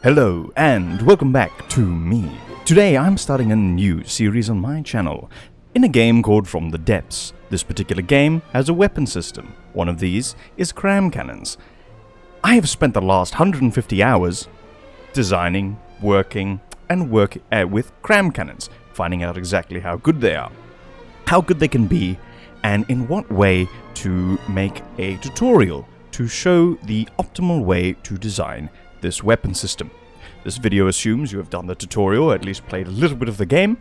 Hello and welcome back to me. Today I'm starting a new series on my channel in a game called From the Depths. This particular game has a weapon system. One of these is cram cannons. I have spent the last 150 hours designing, working with cram cannons, finding out exactly how good they are, how good they can be, and in what way to make a tutorial to show the optimal way to design this weapon system. This video assumes you have done the tutorial, or at least played a little bit of the game,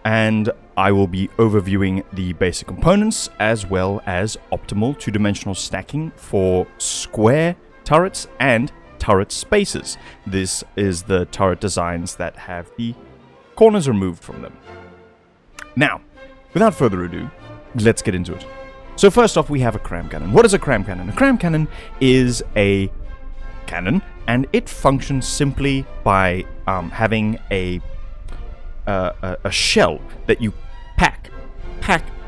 and I will be overviewing the basic components as well as optimal two-dimensional stacking for square turrets and turret spaces. This is the turret designs that have the corners removed from them. Now, without further ado, let's get into it. So first off, we have a cram cannon. What is a cram cannon? A cram cannon is a cannon, and it functions simply by having a shell that you pack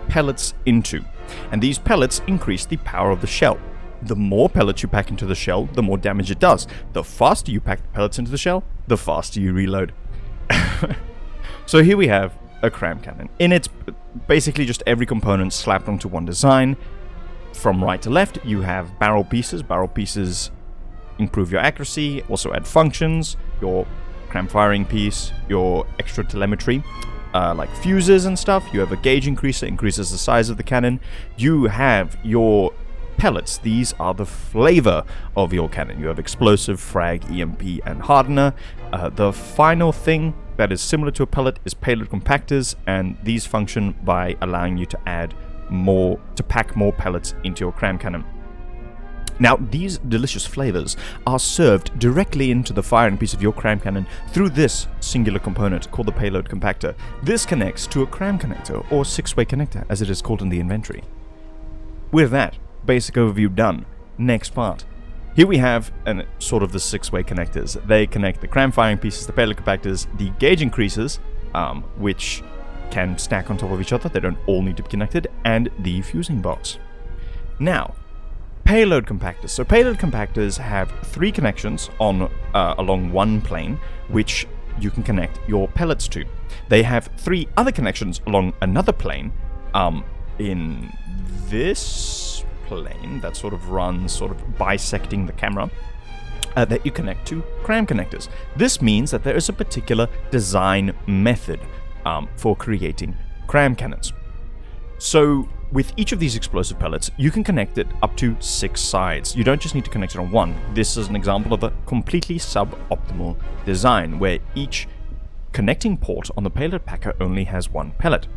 pellets into, and these pellets increase the power of the shell. The more pellets you pack into the shell, the more damage it does. The faster you pack the pellets into the shell, the faster you reload. So here we have a cram cannon. In its basically just every component slapped onto one design. From right to left, you have barrel pieces. Barrel pieces improve your accuracy, also add functions, your cram firing piece, your extra telemetry, like fuses and stuff. You have a gauge increaser, increases the size of the cannon. You have your pellets. These are the flavor of your cannon. You have explosive, frag, EMP, and hardener. The final thing that is similar to a pellet is payload compactors, and these function by allowing you to add more, to pack more pellets into your cram cannon. Now, these delicious flavors are served directly into the firing piece of your cram cannon through this singular component called the payload compactor. This connects to a cram connector, or six-way connector as it is called in the inventory. With that basic overview done, next part. Here we have sort of the six-way connectors. They connect the cram firing pieces, the payload compactors, the gauge increasers, which can stack on top of each other. They don't all need to be connected, and the fusing box. Now, payload compactors. So payload compactors have three connections on along one plane, which you can connect your pellets to. They have three other connections along another plane, in this plane that sort of runs, sort of bisecting the camera, that you connect to cram connectors. This means that there is a particular design method for creating cram cannons. So with each of these explosive pellets, you can connect it up to 6 sides. You don't just need to connect it on one. This is an example of a completely suboptimal design, where each connecting port on the payload packer only has one pellet.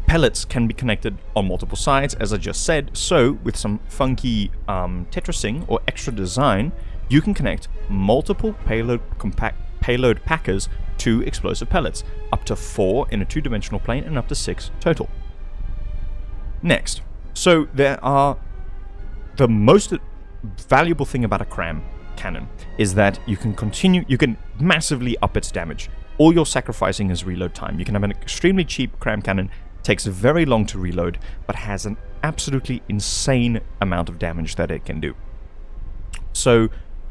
Pellets can be connected on multiple sides, as I just said, so with some funky tetrising or extra design, you can connect multiple payload packers to explosive pellets, up to 4 in a two-dimensional plane and up to 6 total. Next, so there are the most valuable thing about a cram cannon is that you can massively up its damage. All you're sacrificing is reload time. You can have an extremely cheap cram cannon, takes very long to reload, but has an absolutely insane amount of damage that it can do. So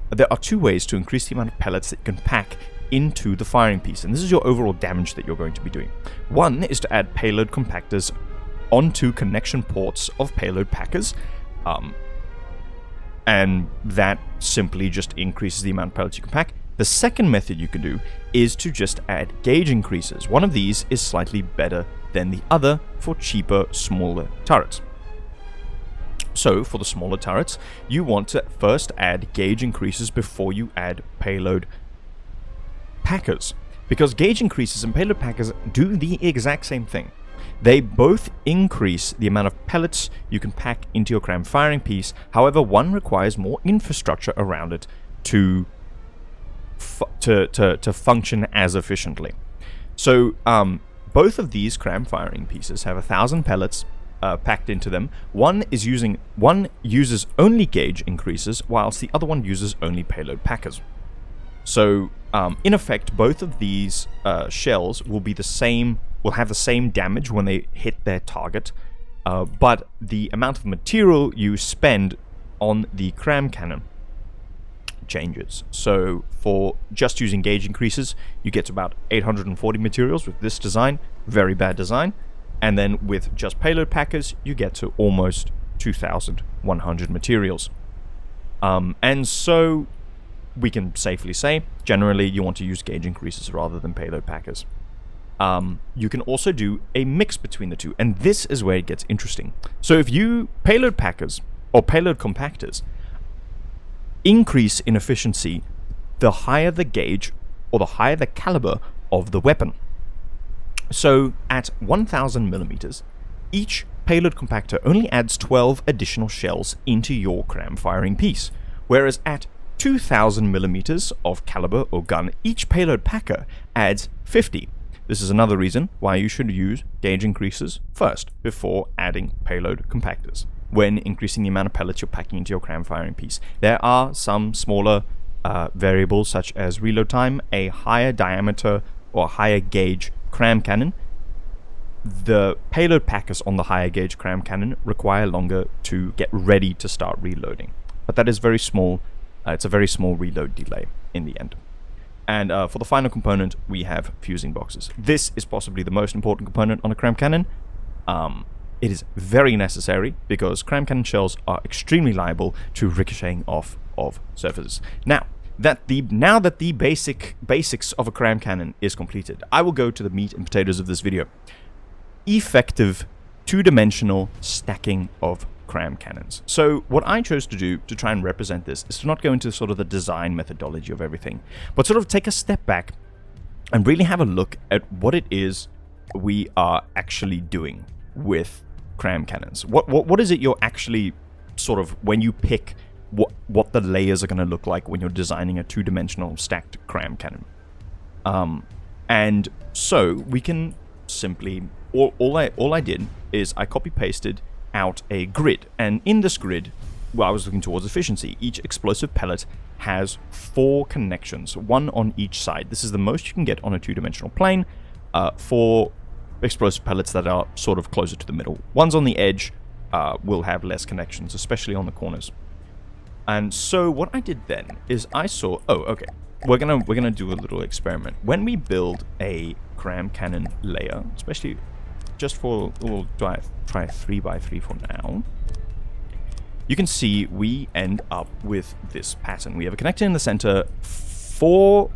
there are 2 ways to increase the amount of pellets that you can pack into the firing piece, and this is your overall damage that you're going to be doing. One is to add payload compactors onto connection ports of payload packers, and that simply just increases the amount of pellets you can pack. The second method you can do is to just add gauge increasers. One of these is slightly better than the other for cheaper, smaller turrets. So for the smaller turrets, you want to first add gauge increases before you add payload packers, because gauge increases and payload packers do the exact same thing. They both increase the amount of pellets you can pack into your cram firing piece. However, one requires more infrastructure around it to function as efficiently. So both of these cram firing pieces have 1,000 pellets packed into them. One uses only gauge increases, whilst the other one uses only payload packers. So in effect, both of these shells will have the same damage when they hit their target, but the amount of material you spend on the cram cannon changes. So for just using gauge increases, you get to about 840 materials with this design, very bad design. And then with just payload packers, you get to almost 2,100 materials. And so we can safely say, generally, you want to use gauge increases rather than payload packers. You can also do a mix between the two, and this is where it gets interesting. So if you payload packers or payload compactors increase in efficiency, the higher the gauge or the higher the caliber of the weapon. So at 1,000 millimeters, each payload compactor only adds 12 additional shells into your cram firing piece, whereas at 2,000 millimeters of caliber or gun, each payload packer adds 50. This is another reason why you should use gauge increases first before adding payload compactors when increasing the amount of pellets you're packing into your cram firing piece. There are some smaller variables such as reload time, a higher diameter or higher gauge cram cannon. The payload packers on the higher gauge cram cannon require longer to get ready to start reloading, but that is very small. It's a very small reload delay in the end. And for the final component, we have fusing boxes. This is possibly the most important component on a cram cannon. It is very necessary because cram cannon shells are extremely liable to ricocheting off of surfaces. Now that the basics of a cram cannon is completed, I will go to the meat and potatoes of this video. Effective two-dimensional stacking of cram cannons. So what I chose to do to try and represent this is to not go into sort of the design methodology of everything, but sort of take a step back and really have a look at what it is we are actually doing with cram cannons. What is it you're actually sort of, when you pick what the layers are going to look like when you're designing a two-dimensional stacked cram cannon. And so we can simply, all I did is I copy-pasted out a grid, and in this grid, well, I was looking towards efficiency. Each explosive pellet has 4 connections, 1 on each side. This is the most you can get on a two-dimensional plane. 4 explosive pellets that are sort of closer to the middle. Ones on the edge will have less connections, especially on the corners. And so what I did then is I saw, okay, we're gonna do a little experiment. When we build a cram cannon layer, especially just for, we'll try a 3x3 for now. You can see we end up with this pattern. We have a connector in the center, 4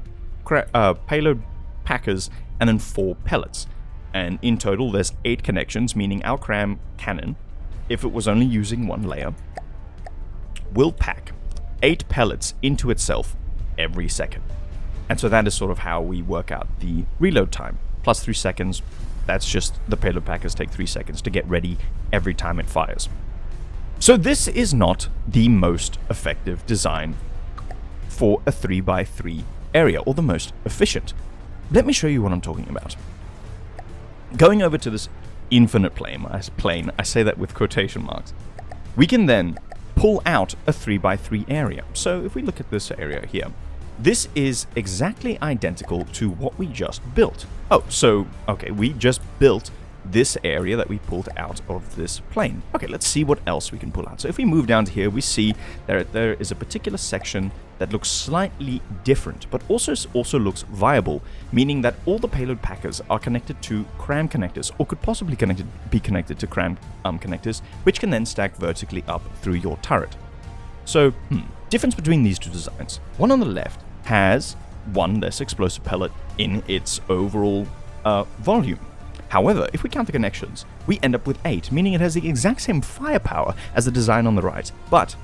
payload packers, and then 4 pellets. And in total, there's 8 connections, meaning our cram cannon, if it was only using 1 layer, will pack 8 pellets into itself every second. And so that is sort of how we work out the reload time. Plus 3 seconds, that's just the payload packers take 3 seconds to get ready every time it fires. So this is not the most effective design for a 3x3 area, or the most efficient. Let me show you what I'm talking about. Going over to this infinite plane, I say that with quotation marks, we can then pull out a 3x3 area. So if we look at this area here, this is exactly identical to what we just built. Okay, we just built this area that we pulled out of this plane. Okay, let's see what else we can pull out. So if we move down to here, we see there is a particular section that looks slightly different, but also looks viable, meaning that all the payload packers are connected to cram connectors, or could possibly be connected to cram connectors, which can then stack vertically up through your turret. So, difference between these two designs. One on the left has 1 less explosive pellet in its overall volume. However, if we count the connections, we end up with 8, meaning it has the exact same firepower as the design on the right, but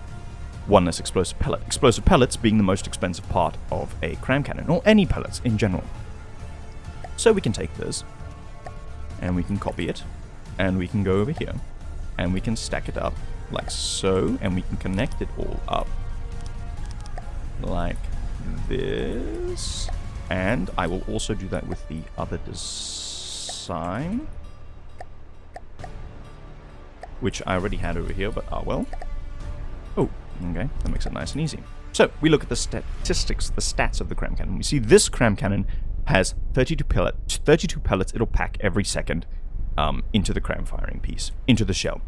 1 less explosive pellet. Explosive pellets being the most expensive part of a cram cannon, or any pellets in general. So we can take this, and we can copy it, and we can go over here, and we can stack it up like so, and we can connect it all up like this. And I will also do that with the other design, which I already had over here, but well. Oh, okay, that makes it nice and easy. So we look at the statistics, the stats of the cram cannon. We see this cram cannon has 32 pellets it'll pack every second into the cram firing piece, into the shell.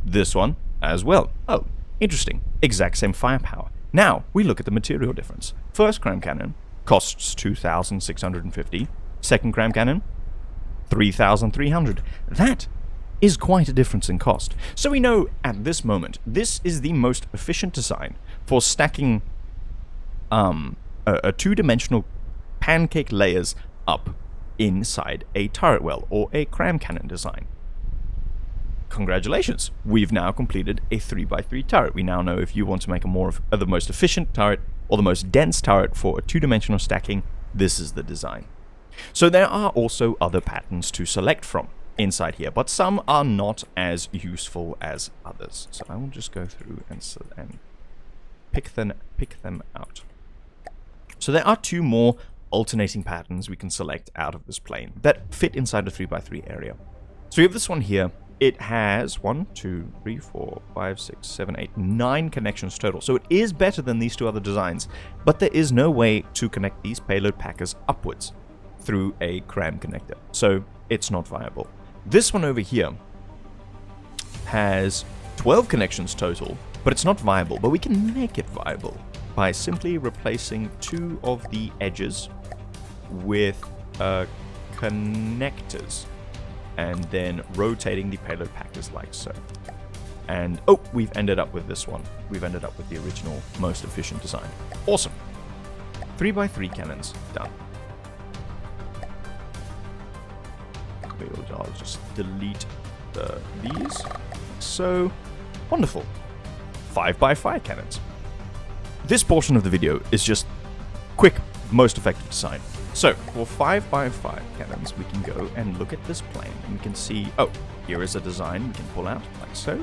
This one as well. Oh, interesting. Exact same firepower. Now, we look at the material difference. First Cram Cannon costs 2,650. Second Cram Cannon, 3,300. That is quite a difference in cost. So we know at this moment, this is the most efficient design for stacking a two-dimensional pancake layers up inside a turret well or a Cram Cannon design. Congratulations, we've now completed a 3x3 turret. We now know if you want to make a more of the most efficient turret or the most dense turret for a two-dimensional stacking, this is the design. So there are also other patterns to select from inside here, but some are not as useful as others. So I will just go through and pick them out. So there are two more alternating patterns we can select out of this plane that fit inside the 3x3 area. So we have this one here. It has 1, 2, 3, 4, 5, 6, 7, 8, 9 connections total. So it is better than these two other designs, but there is no way to connect these payload packers upwards through a cram connector. So it's not viable. This one over here has 12 connections total, but it's not viable. But we can make it viable by simply replacing 2 of the edges with connectors, and then rotating the payload packers like so. And oh, we've ended up with this one. We've ended up with the original, most efficient design. Awesome. 3x3 cannons, done. I'll just delete these. So, wonderful. 5x5 cannons. This portion of the video is just quick, most effective design. So, for 5x5 cannons, we can go and look at this plane, and we can see, oh, here is a design we can pull out, like so.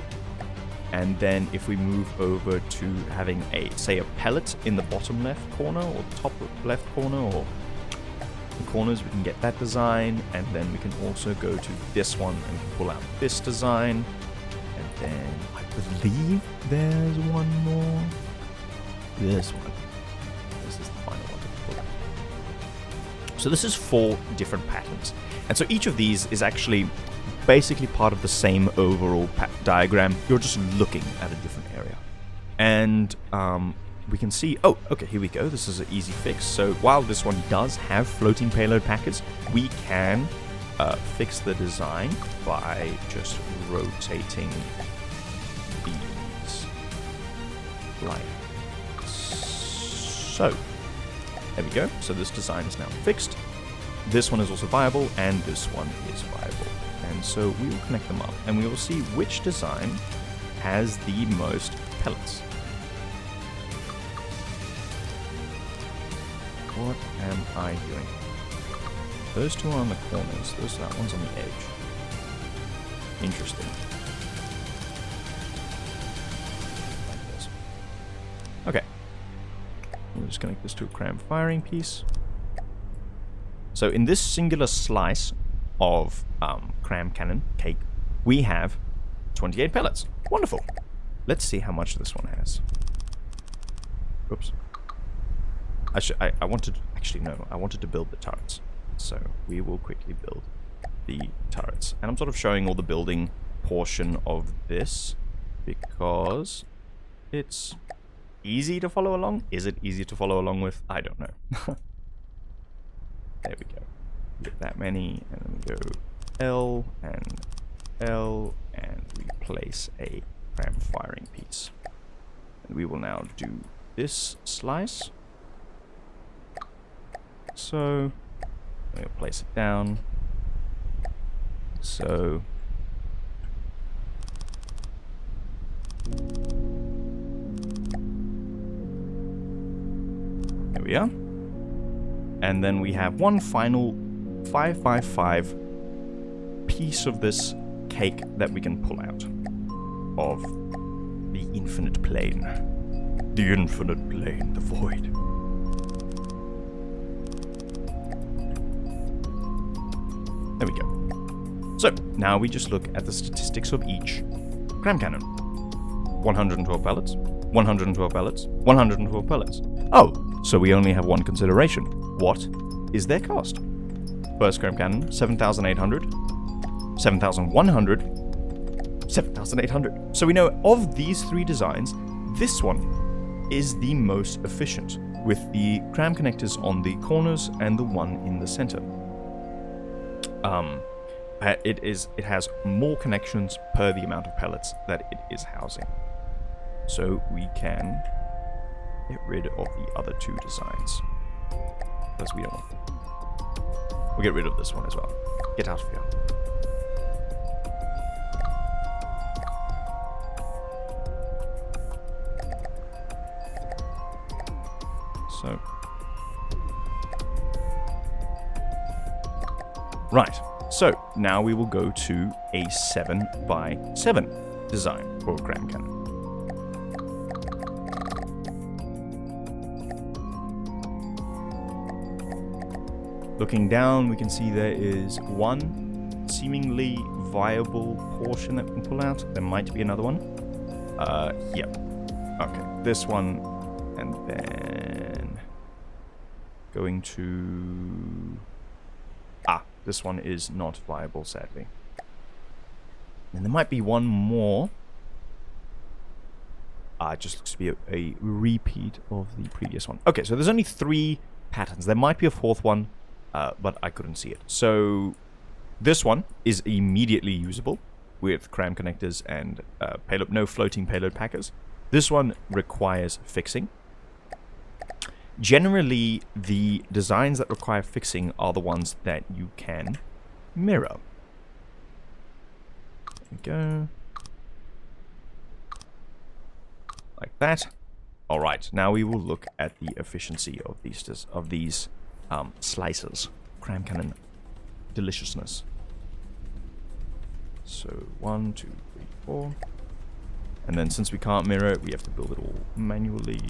And then if we move over to having say a pellet in the bottom left corner, or top left corner, or the corners, we can get that design. And then we can also go to this one and pull out this design. And then I believe there's one more. This one. This is the final one. So this is 4 different patterns. And so each of these is actually basically part of the same overall diagram. You're just looking at a different area. And we can see, oh, okay, here we go. This is an easy fix. So while this one does have floating payload packers, we can fix the design by just rotating these like so. There we go. So this design is now fixed. This one is also viable, and this one is viable. And so we will connect them up, and we will see which design has the most pellets. What am I doing? Those two are on the corners. That one's on the edge. Interesting. Like this. Okay. We'll just connect this to a cram firing piece. So in this singular slice of Cram Cannon cake, we have 28 pellets. Wonderful. Let's see how much this one has. Oops. I wanted to build the turrets. So we will quickly build the turrets. And I'm sort of showing all the building portion of this because it's easy to follow along. Is it easy to follow along with? I don't know. There we go. Get that many, and then we go L, and we place a cram firing piece. And we will now do this slice. So we'll place it down. So there we are. And then we have one final 5x5 piece of this cake that we can pull out of the infinite plane. The infinite plane, the void. There we go. So, now we just look at the statistics of each Cram Cannon. 112 pellets, 112 pellets, 112 pellets. Oh, so we only have one consideration. What is their cost? First Cram Cannon, 7,800, 7,100, 7,800. So we know of these 3 designs, this one is the most efficient, with the cram connectors on the corners and the one in the center. It has more connections per the amount of pellets that it is housing. So we can get rid of the other two designs, because we don't want them. We'll get rid of this one as well. Get out of here. So, right. So now we will go to a 7x7 design for a Cram Cannon. Looking down, we can see there is one seemingly viable portion that we can pull out. There might be another one. Yep. Okay, this one, and then going to... this one is not viable, sadly. And there might be one more. It just looks to be a repeat of the previous one. Okay, so there's only 3 patterns. There might be a 4th one, but I couldn't see it. So this one is immediately usable with cram connectors and payload, no floating payload packers. This one requires fixing. Generally, the designs that require fixing are the ones that you can mirror. There we go. Like that. Alright, now we will look at the efficiency of these slicers. Cram Cannon deliciousness. So 1, 2, 3, 4. And then since we can't mirror it, we have to build it all manually.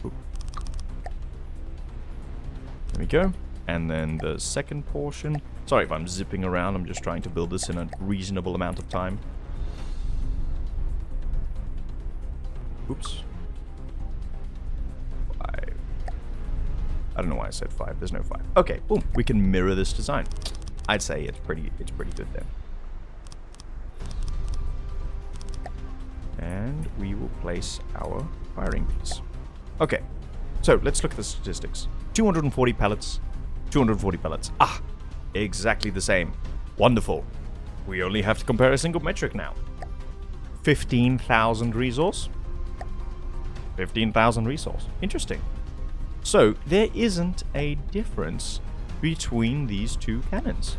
Ooh. There we go. And then the second portion. Sorry if I'm zipping around, I'm just trying to build this in a reasonable amount of time. Oops. 5. I don't know why I said 5. There's no 5. Okay, boom. We can mirror this design. I'd say it's pretty good then. And we will place our firing piece. Okay. So let's look at the statistics. 240 pellets. 240 pellets. Ah! Exactly the same. Wonderful. We only have to compare a single metric now. 15,000 resource. 15,000 resource. Interesting. So, there isn't a difference between these two cannons.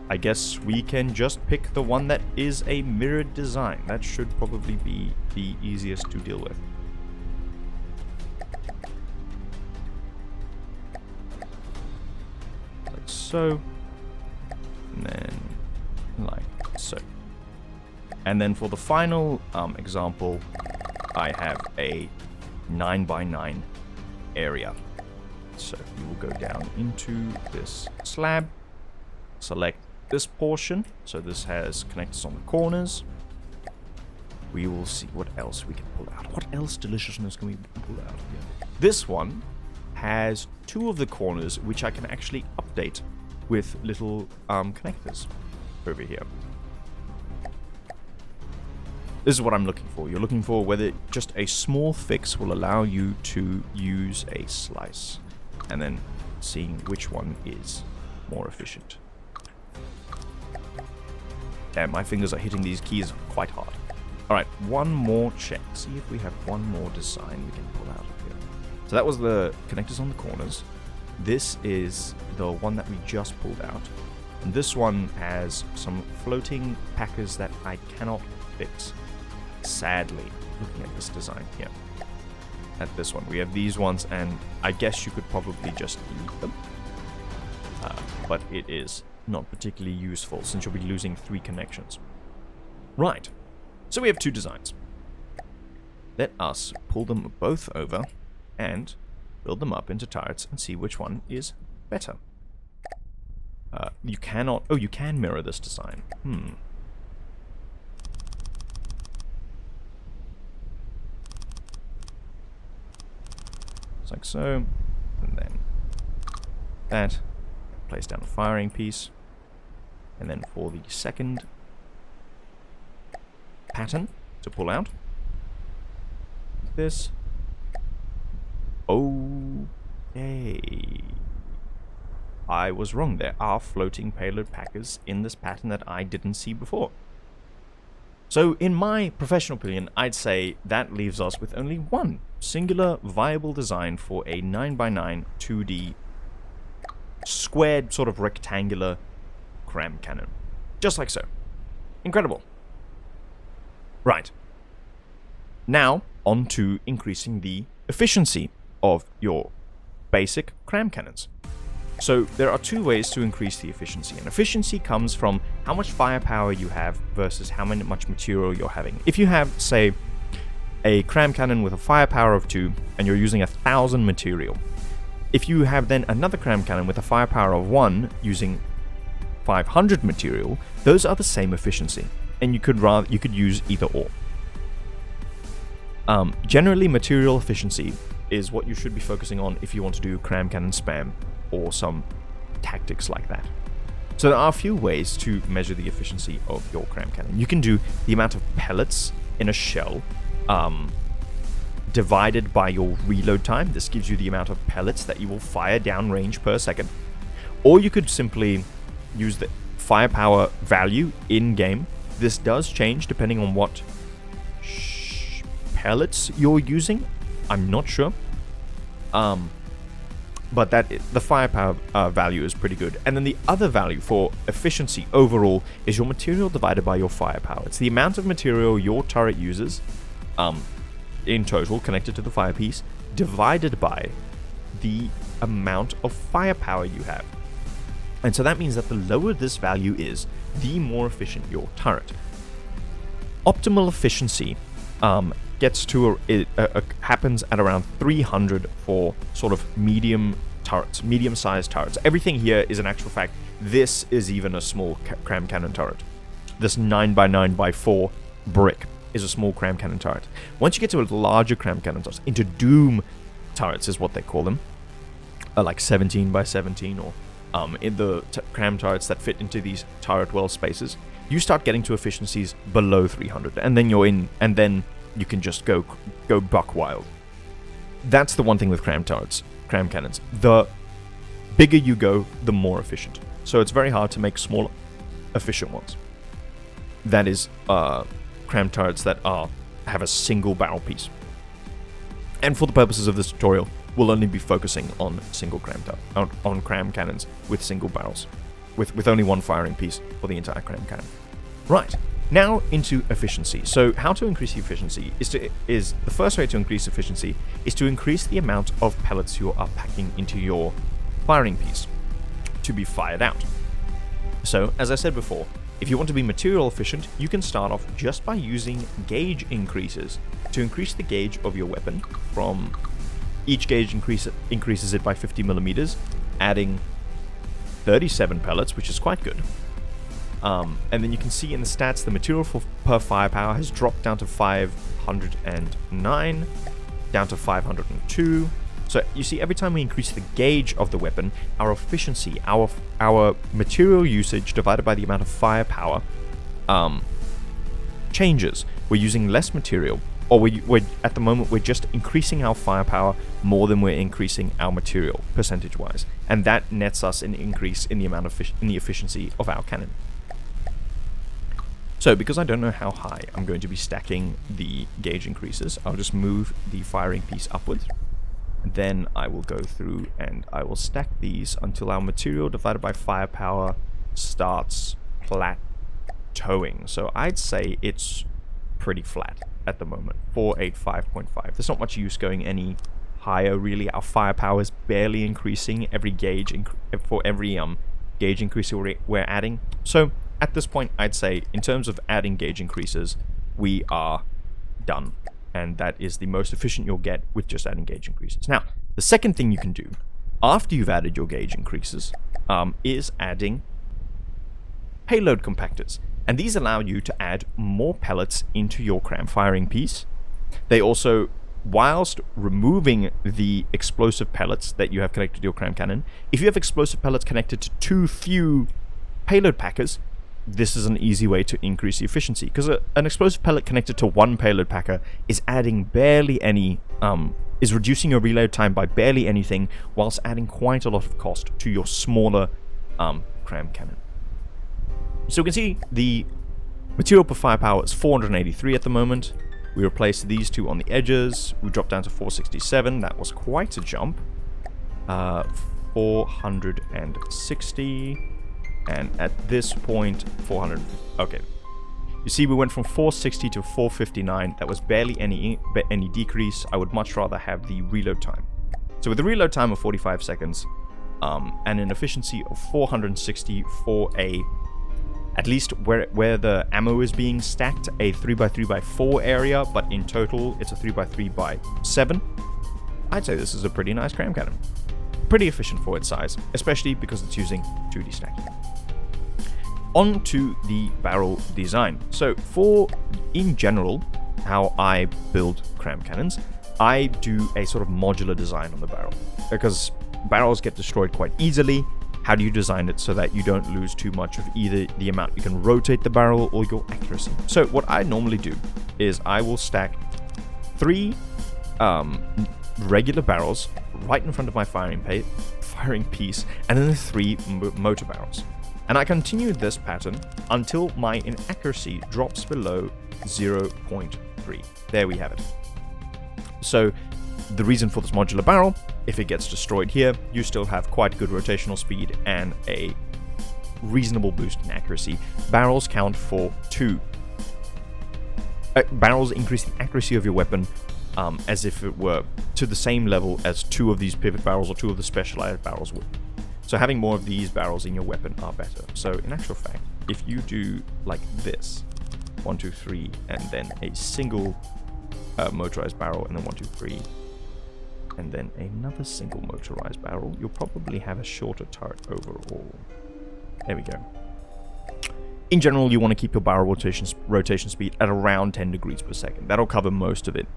I guess we can just pick the one that is a mirrored design. That should probably be the easiest to deal with. Like so. And then like so. And then for the final example, I have a 9x9 area. So we will go down into this slab, select this portion. So this has connectors on the corners. We will see what else we can pull out. What else deliciousness can we pull out here? This one has 2 of the corners, which I can actually update with little connectors over here. This is what I'm looking for. You're looking for whether just a small fix will allow you to use a slice. And then seeing which one is more efficient. Damn, my fingers are hitting these keys quite hard. Alright, one more check. See if we have one more design we can pull out of here. So that was the connectors on the corners. This is the one that we just pulled out. And this one has some floating packers that I cannot fix. Sadly, looking at this design here. At this one, we have these ones, and I guess you could probably just leave them. But it is not particularly useful since you'll be losing 3 connections. Right, so we have 2 designs. Let us pull them both over and build them up into turrets and see which one is better. You cannot... Oh, you can mirror this design. Like so, and then that, place down a firing piece, And then for the second pattern to pull out, this. Okay. I was wrong. There are floating payload packers in this pattern that I didn't see before. So in my professional opinion, I'd say that leaves us with only one singular viable design for a 9x9 2D squared sort of rectangular cram cannon. Just like so. Incredible. Right. Now, on to increasing the efficiency of your basic cram cannons. So there are two ways to increase the efficiency, and efficiency comes from how much firepower you have versus how much material you're having. If you have, say, a cram cannon with a firepower of 2 and you're using 1,000 material, if you have then another cram cannon with a firepower of 1 using 500 material, those are the same efficiency, and you could use either or. Generally, material efficiency is what you should be focusing on if you want to do cram cannon spam or some tactics like that. So there are a few ways to measure the efficiency of your cram cannon. You can do the amount of pellets in a shell divided by your reload time. This gives you the amount of pellets that you will fire downrange per second. Or you could simply use the firepower value in-game. This does change depending on what pellets you're using. I'm not sure. But the firepower value is pretty good. And then the other value for efficiency overall is your material divided by your firepower. It's the amount of material your turret uses in total connected to the fire piece divided by the amount of firepower you have. And so that means that the lower this value is, the more efficient your turret. Optimal efficiency gets to happens at around 300 for sort of medium-sized turrets. Everything here is, in actual fact, this is even a small cram cannon turret. This 9x9x4 brick is a small cram cannon turret. Once you get to a larger cram cannon turret, into Doom turrets is what they call them, like 17x17 or in the cram turrets that fit into these turret well spaces, you start getting to efficiencies below 300, and then you're in, and then you can just go buck wild. That's the one thing with cram cannons. The bigger you go, the more efficient. So it's very hard to make smaller, efficient ones. That is cram turrets that have a single barrel piece. And for the purposes of this tutorial, we'll only be focusing on single on cram cannons with single barrels, with only one firing piece for the entire cram cannon. Right. Now into efficiency. So how to increase efficiency is the first way to increase efficiency is to increase the amount of pellets you are packing into your firing piece to be fired out. So as I said before, if you want to be material efficient, you can start off just by using gauge increases to increase the gauge of your weapon. From each gauge increases it by 50 millimeters, adding 37 pellets, which is quite good. And then you can see in the stats the material per firepower has dropped down to 509, down to 502. So you see, every time we increase the gauge of the weapon, our efficiency, our material usage divided by the amount of firepower changes. We're using less material, or we're at the moment we're just increasing our firepower more than we're increasing our material percentage-wise, and that nets us an increase in the amount of in the efficiency of our cannon. So because I don't know how high I'm going to be stacking the gauge increases, I'll just move the firing piece upwards. Then I will go through and I will stack these until our material divided by firepower starts plateauing. So I'd say it's pretty flat at the moment, 485.5. There's not much use going any higher really. Our firepower is barely increasing every gauge for every gauge increase we're adding. So at this point, I'd say in terms of adding gauge increases, we are done. And that is the most efficient you'll get with just adding gauge increases. Now, the second thing you can do after you've added your gauge increases is adding payload compactors. And these allow you to add more pellets into your cram firing piece. They also, whilst removing the explosive pellets that you have connected to your cram cannon, if you have explosive pellets connected to too few payload packers, this is an easy way to increase the efficiency, because an explosive pellet connected to one payload packer is adding barely any, is reducing your reload time by barely anything, whilst adding quite a lot of cost to your smaller cram cannon. So we can see the material per firepower is 483 at the moment. We replaced these two on the edges. We dropped down to 467. That was quite a jump. 460. And at this point, 400. Okay. You see, we went from 460 to 459. That was barely any decrease. I would much rather have the reload time. So with the reload time of 45 seconds, and an efficiency of 460 for at least where the ammo is being stacked, a 3x3x4 area, but in total it's a 3x3x7. I'd say this is a pretty nice cram cannon. Pretty efficient for its size, especially because it's using 2D stacking. On to the barrel design. So in general, how I build cram cannons, I do a sort of modular design on the barrel, because barrels get destroyed quite easily. How do you design it so that you don't lose too much of either the amount you can rotate the barrel or your accuracy? So what I normally do is I will stack 3 regular barrels right in front of my firing piece, and then 3 motor barrels. And I continue this pattern until my inaccuracy drops below 0.3. There we have it. So the reason for this modular barrel, if it gets destroyed here, you still have quite good rotational speed and a reasonable boost in accuracy. Barrels count for 2. Barrels increase the accuracy of your weapon as if it were to the same level as 2 of these pivot barrels or 2 of the specialized barrels would. So having more of these barrels in your weapon are better. So in actual fact, if you do like this, 1, 2, 3, and then a single motorized barrel, and then 1, 2, 3, and then another single motorized barrel, you'll probably have a shorter turret overall. There we go. In general, you want to keep your barrel rotation speed at around 10 degrees per second. That'll cover most of it.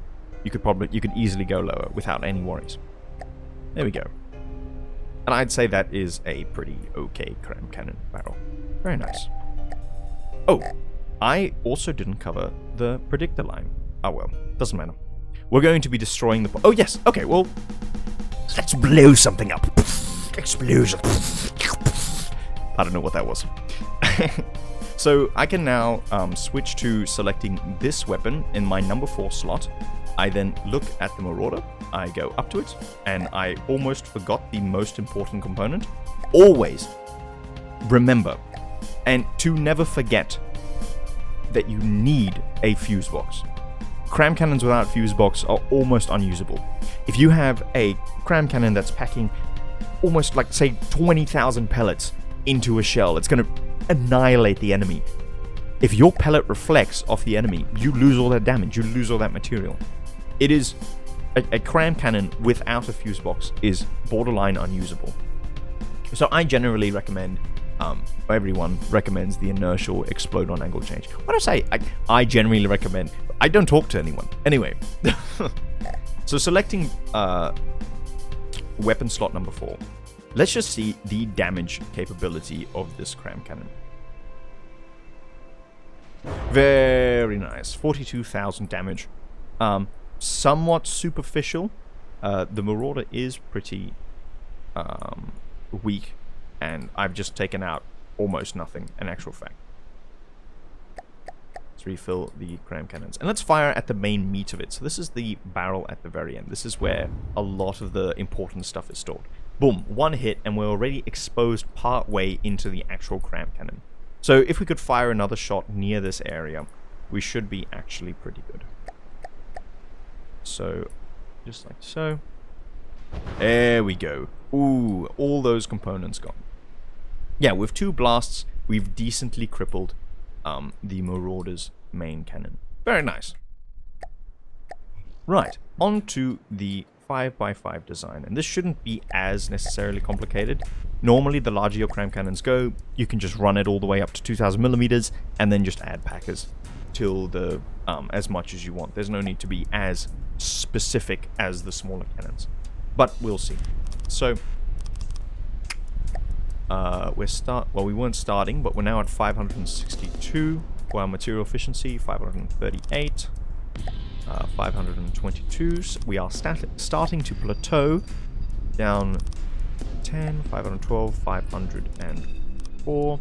You could easily go lower without any worries. There we go. And I'd say that is a pretty okay cram cannon barrel. Very nice. Oh, I also didn't cover the predictor line. Oh well, doesn't matter. We're going to be destroying the... Oh, yes. Okay, well, let's blow something up. Explosion. I don't know what that was. So I can now switch to selecting this weapon in my number 4 slot. I then look at the Marauder. I go up to it, and I almost forgot the most important component. Always remember, and to never forget, that you need a fuse box. Cram cannons without fuse box are almost unusable. If you have a cram cannon that's packing almost like, say, 20,000 pellets into a shell, it's going to annihilate the enemy. If your pellet reflects off the enemy, you lose all that damage, you lose all that material. It is... A cram cannon without a fuse box is borderline unusable. So I generally recommend, everyone recommends the inertial explode on angle change. When I say I generally recommend, I don't talk to anyone. Anyway, so selecting weapon slot number 4, let's just see the damage capability of this cram cannon. Very nice, 42,000 damage. Somewhat superficial. The Marauder is pretty weak, and I've just taken out almost nothing in actual fact. Let's refill the cram cannons, and let's fire at the main meat of it. So this is the barrel at the very end. This is where a lot of the important stuff is stored. Boom, 1 hit, and we're already exposed part way into the actual cram cannon. So if we could fire another shot near this area, we should be actually pretty good. So, just like so. There we go. Ooh, all those components gone. Yeah, with 2 blasts, we've decently crippled the Marauder's main cannon. Very nice. Right, on to the 5x5 design. And this shouldn't be as necessarily complicated. Normally, the larger your cram cannons go, you can just run it all the way up to 2,000 millimeters, and then just add packers till the as much as you want. There's no need to be as specific as the smaller cannons, but we'll see. So well, we weren't starting, but we're now at 562 for our material efficiency, 538, 522. So we are starting to plateau down 10, 512, 504,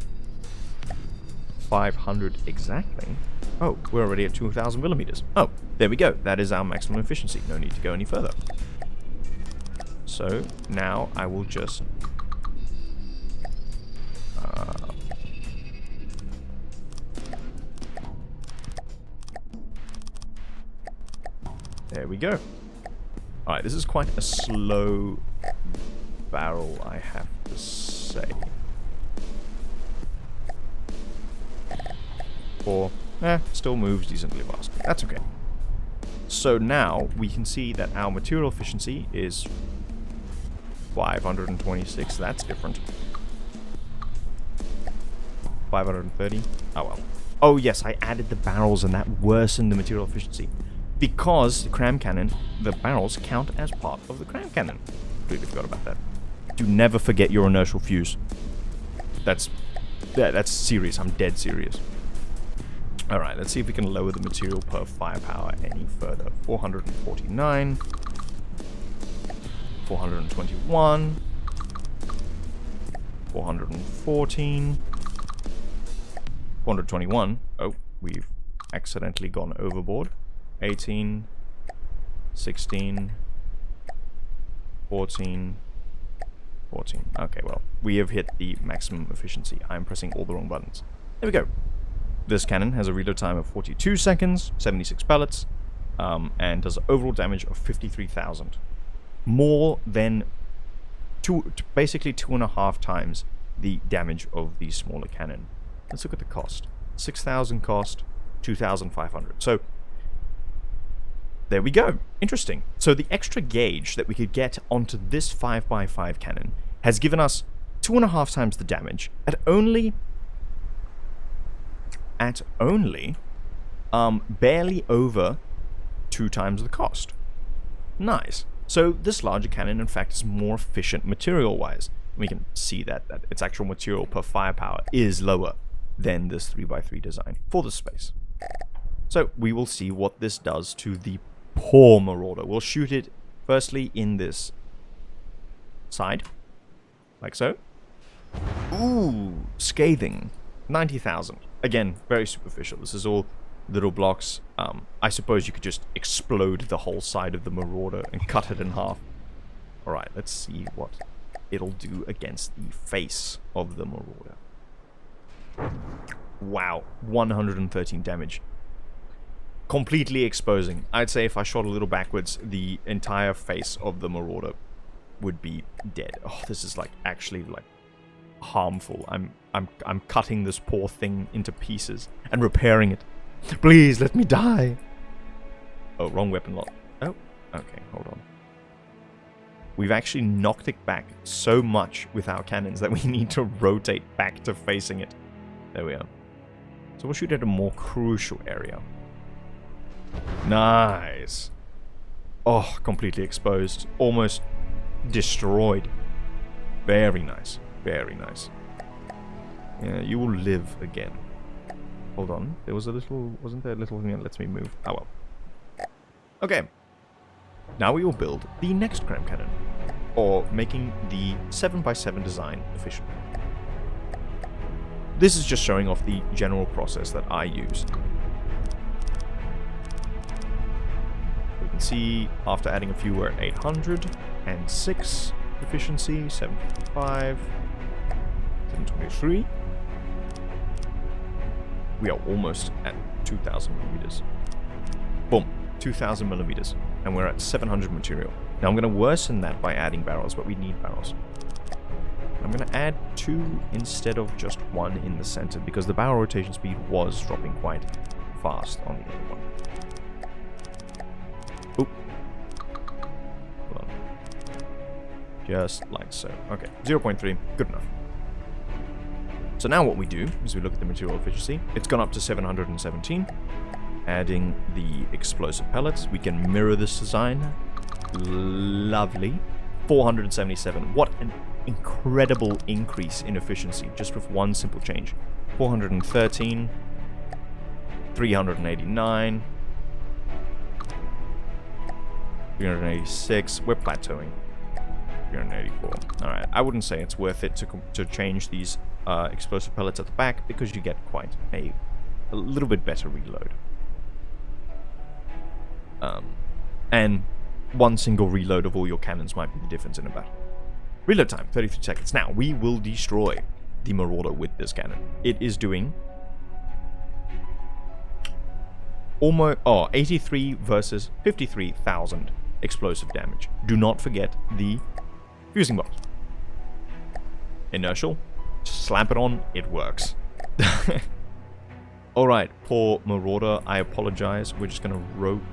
500 exactly. Oh, we're already at 2,000 millimeters. Oh, there we go. That is our maximum efficiency. No need to go any further. So now I will just there we go. Alright, this is quite a slow barrel, I have to say. Still moves decently fast. That's okay. So now we can see that our material efficiency is 526. That's different. 530. Oh well. Oh yes, I added the barrels and that worsened the material efficiency. Because the Cram Cannon, the barrels count as part of the Cram Cannon. Completely forgot about that. Do never forget your inertial fuse. That's serious. I'm dead serious. Alright, let's see if we can lower the material per firepower any further. 449. 421. 414. 421. Oh, we've accidentally gone overboard. 18. 16. 14. 14. Okay, well, we have hit the maximum efficiency. I'm pressing all the wrong buttons. There we go. This cannon has a reload time of 42 seconds, 76 pellets, and does overall damage of 53,000. More than basically 2.5 times the damage of the smaller cannon. Let's look at the cost. 6,000 cost, 2,500. So, there we go. Interesting. So the extra gauge that we could get onto this 5x5 cannon has given us 2.5 times the damage at only barely over 2 times the cost. Nice. So this larger cannon, in fact, is more efficient material-wise. We can see that its actual material per firepower is lower than this 3x3 design for the space. So we will see what this does to the poor Marauder. We'll shoot it firstly in this side, like so. Ooh, scathing. 90,000. Again, very superficial. This is all little blocks. I suppose you could just explode the whole side of the Marauder and cut it in half. Alright, let's see what it'll do against the face of the Marauder. Wow, 113 damage. Completely exposing. I'd say if I shot a little backwards, the entire face of the Marauder would be dead. Oh, this is like actually like harmful. I'm cutting this poor thing into pieces and repairing it. Please let me die. Oh, wrong weapon lock. Oh, okay, hold on. We've actually knocked it back so much with our cannons that we need to rotate back to facing it. There we are. So we'll shoot at a more crucial area. Nice. Oh, completely exposed. Almost destroyed. Very nice. Very nice. Yeah, you will live again. Hold on. There was a little... Wasn't there a little thing that lets me move? Oh well. Okay. Now we will build the next Cram Cannon. Or making the 7x7 design efficient. This is just showing off the general process that I use. We can see after adding a few we're at 806 efficiency, 755, 723. We are almost at 2,000 millimeters. Boom, 2,000 millimeters, and we're at 700 material. Now I'm going to worsen that by adding barrels, but we need barrels. I'm going to add 2 instead of just 1 in the center, because the barrel rotation speed was dropping quite fast on the other one. Oop. Hold on. Just like so. Okay, 0.3, good enough. So now what we do is we look at the material efficiency. It's gone up to 717. Adding the explosive pellets, we can mirror this design. Lovely. 477. What an incredible increase in efficiency just with one simple change. 413, 389, 386. We're plateauing. 384. Alright, I wouldn't say it's worth it to change these explosive pellets at the back because you get quite a little bit better reload. And one single reload of all your cannons might be the difference in a battle. Reload time, 33 seconds. Now, we will destroy the Marauder with this cannon. It is doing almost 83 versus 53,000 explosive damage. Do not forget the fusing box. Inertial, slap it on, it works. Alright, poor Marauder, I apologize. We're just gonna rotate.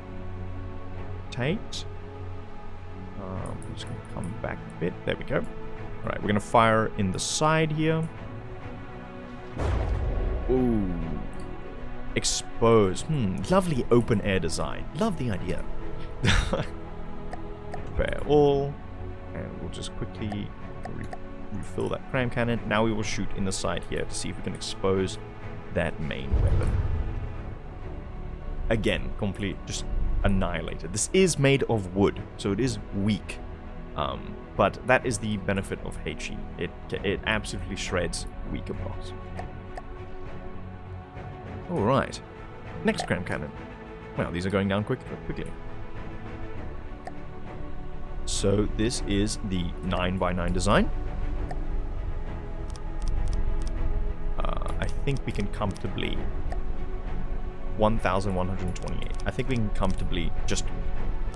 I'm just gonna come back a bit. There we go. Alright, we're gonna fire in the side here. Ooh. Expose. Lovely open air design. Love the idea. Prepare all. And we'll just quickly refill that Cram Cannon. Now we will shoot in the side here to see if we can expose that main weapon. Again, complete, just annihilated. This is made of wood, so it is weak. But that is the benefit of HE. It absolutely shreds weaker blocks. Alright. Next Cram Cannon. Wow, these are going down quickly. So this is the 9x9 design. I think we can comfortably 1,128. I think we can comfortably just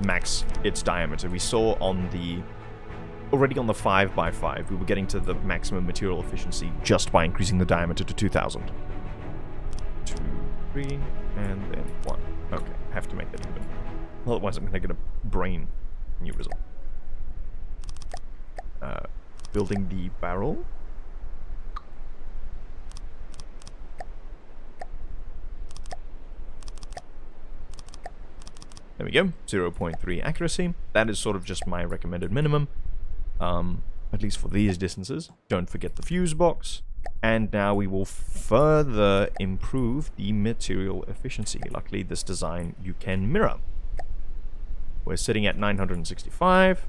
max its diameter. We saw already on the 5x5, we were getting to the maximum material efficiency just by increasing the diameter to 2,000. 2, 3, and then 1. Okay, I have to make that even. Otherwise I'm going to get a brain aneurysm. Building the barrel. There we go, 0.3 accuracy. That is sort of just my recommended minimum, at least for these distances. Don't forget the fuse box. And now we will further improve the material efficiency. Luckily, this design you can mirror. We're sitting at 965.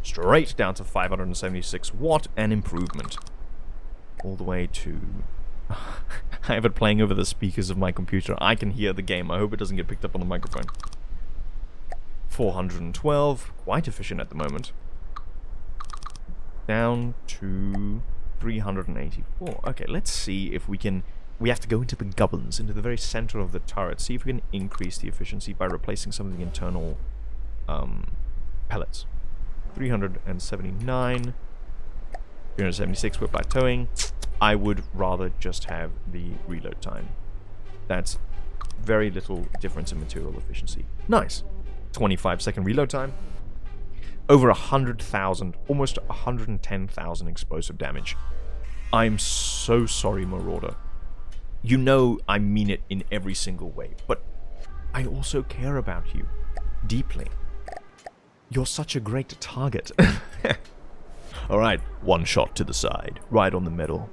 Straight down to 576 watt, and improvement. All the way to... I have it playing over the speakers of my computer. I can hear the game. I hope it doesn't get picked up on the microphone. 412. Quite efficient at the moment. Down to 384. Okay, let's see if we can... We have to go into the gubbins, into the very center of the turret. See if we can increase the efficiency by replacing some of the internal pellets. 379. 376, we're plateauing. I would rather just have the reload time. That's very little difference in material efficiency. Nice. 25-second reload time. Over 100,000, almost 110,000 explosive damage. I'm so sorry, Marauder. You know I mean it in every single way, but I also care about you deeply. You're such a great target. Alright, one shot to the side, right on the middle.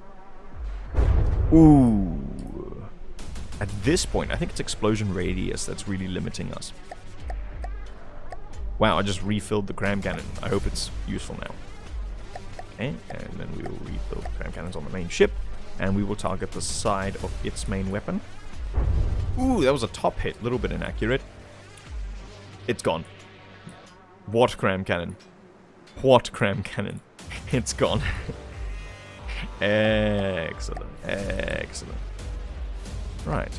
Ooh. At this point, I think it's explosion radius that's really limiting us. Wow, I just refilled the Cram Cannon. I hope it's useful now. Okay, and then we will refill the Cram Cannons on the main ship, and we will target the side of its main weapon. Ooh, that was a top hit, a little bit inaccurate. It's gone. What Cram Cannon? What Cram Cannon? It's gone. Excellent, excellent. Right,